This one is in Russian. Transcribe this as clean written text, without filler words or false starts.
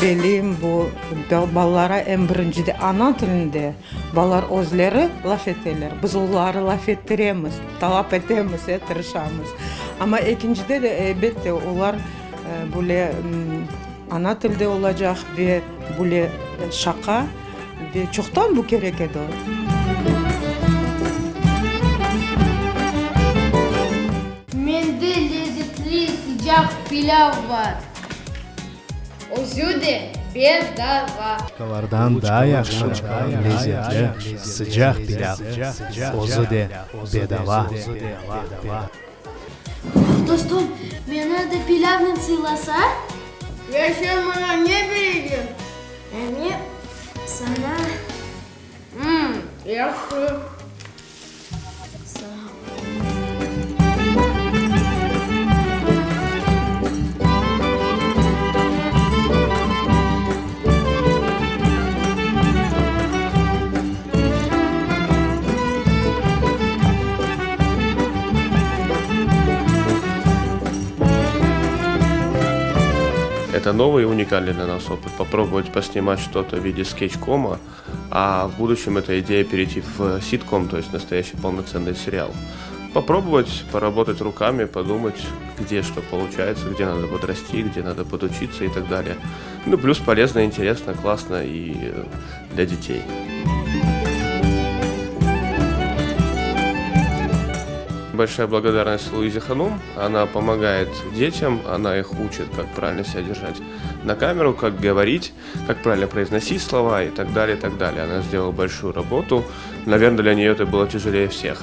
Belim bu ballara en birincide ana tilinde balar özleri laf eterler. Biz onları laf ettiremiz, talep etemiz, tırışamız. Ama ikincide de elbette onlar böyle ana tilde olacak ve böyle şaka ve çoktan bu gerekiyor. Mende lezzetli sıcak pilav var. Özüde bedava. Kalardan daha yaxşı, lezzetli, sıcak pilav. Özüde bedava. Dostum, bana da pilavla sığlasa? Ya sen bana ne vereceksin? Yani sana... Yaxşı. Sağ ol. Это новый и уникальный для нас опыт. Попробовать поснимать что-то в виде скетч-кома, а в будущем эта идея перейти в ситком, то есть настоящий полноценный сериал. Попробовать поработать руками, подумать, где что получается, где надо подрасти, где надо подучиться и так далее. Ну, плюс полезно, интересно, классно и для детей. Большая благодарность Луизе Ханум. Она помогает детям, она их учит, как правильно себя держать на камеру, как говорить, как правильно произносить слова и так далее, и так далее. Она сделала большую работу. Наверное, для нее это было тяжелее всех.